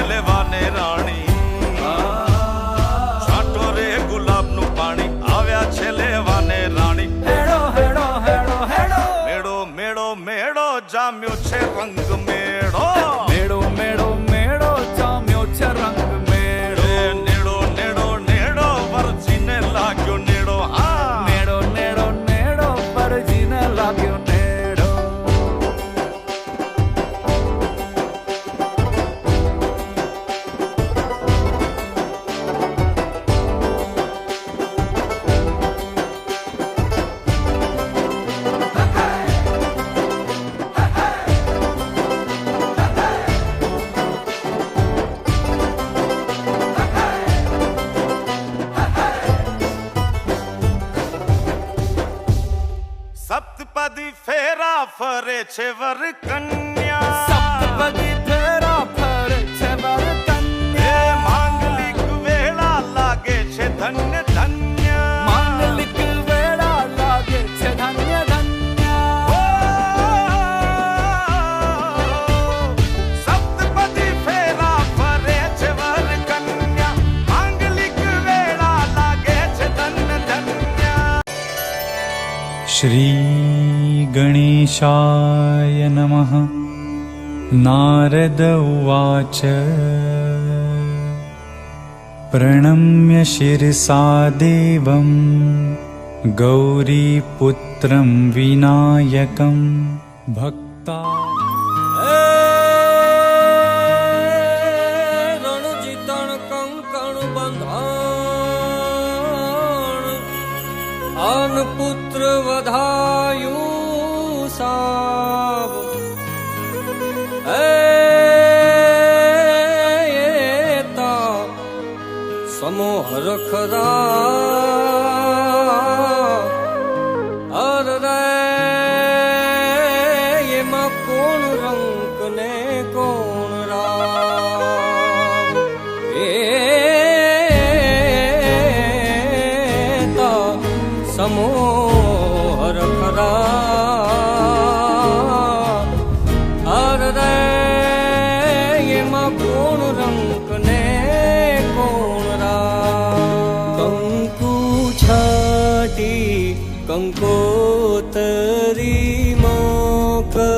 લેવાને રાણી છાંટો રે ગુલાબનું પાણી આવ્યા છે લેવાને રાણી હેડો હેડો હેડો હેડો મેળો મેળો મેળો જામ્યો છે રંગ મેળો મેળો મેળો મેળો જામ્યો છે રંગ મેળો નેડો નેડો નેડો વરજીને લાગ્યો નેડો હા નેડો નેડો નેડો પરજીને લાગ્યો નેડો સપ્તપદી ફેરા ફરે છે વર કન્યા સપ્તપદી ફેરા ફરે છે વર કન્યા માંગલિક વેળા લાગે છે ધન્ય ધન્ય માંગલિક વેળા લાગે છે ધન્ય ધન્ય સપ્તપદી ફેરા ફરે છે વર કન્યા માંગલિક વેળા લાગે છે ધન્ય ધન્ય શ્રી ગણેશાય નમઃ. નારદ ઉવાચ પ્રણમ્ય શિરસા દેવં ગૌરીપુત્રં વિનાયકં ભક્તા રણજીતણ કંકણ બંધાણ આન પુત્ર વધાયું સાવ એતા સમોહ રખરા અરે એમાં કોણ રંક ને કોણ રામ એતા સમોહ રખરા અરે એમાં કોણ રંક ને કોણ રામ કંકુ છાટી કંકોતરી મોકલો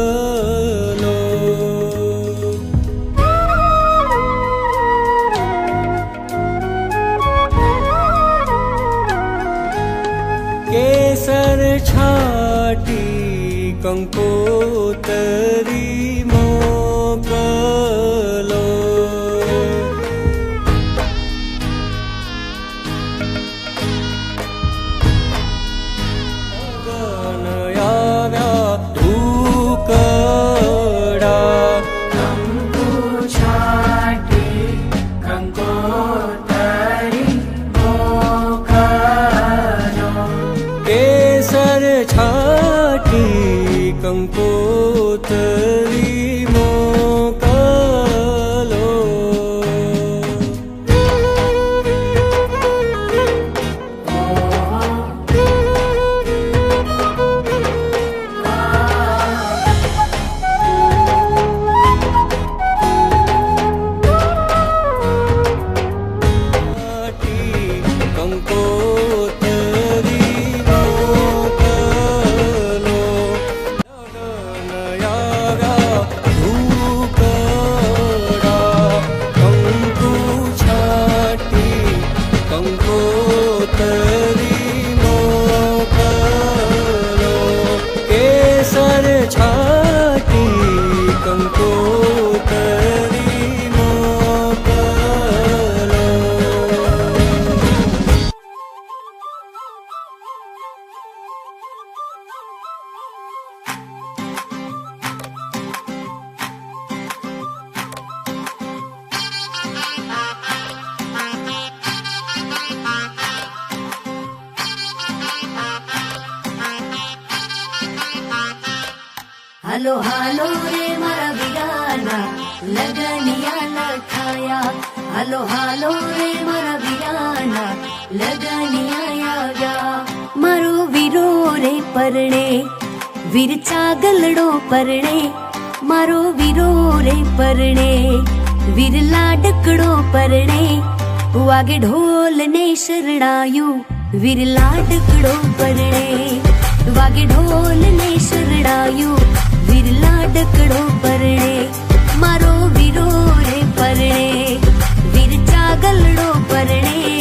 કેસર છાટી કંકોતરી મોકલો ગન આવ્યા ધૂકડા કંકુ છાટી કંકોતરી મોકલો કેસર છાટી કંકોતરી મોકલો છાટી કંકોતરી મોકલો લગન આવ્યા ધૂકડા કંકુ છાટી કંકોતરી મોકલો કેસર છાટી કંકોતરી મોકલો હાલો હાલો રે મારા વીરાના લગનિયા લખાયા હાલો હાલો રે મારા વીરાના લગનિયા આવ્યા મારો વીરો રે પરણે વીર ચાગલડો પરણે મારો વીરો રે પરણે વીર લાડકડો પરણે વાગે ઢોલ ને શરણાયું વીર લાડકડો પરણે વાગે ઢોલ ને શરણાયું વીર લાડકડો પરણે મારો વીરો રે પરણે વીર ચાગલડો પરણે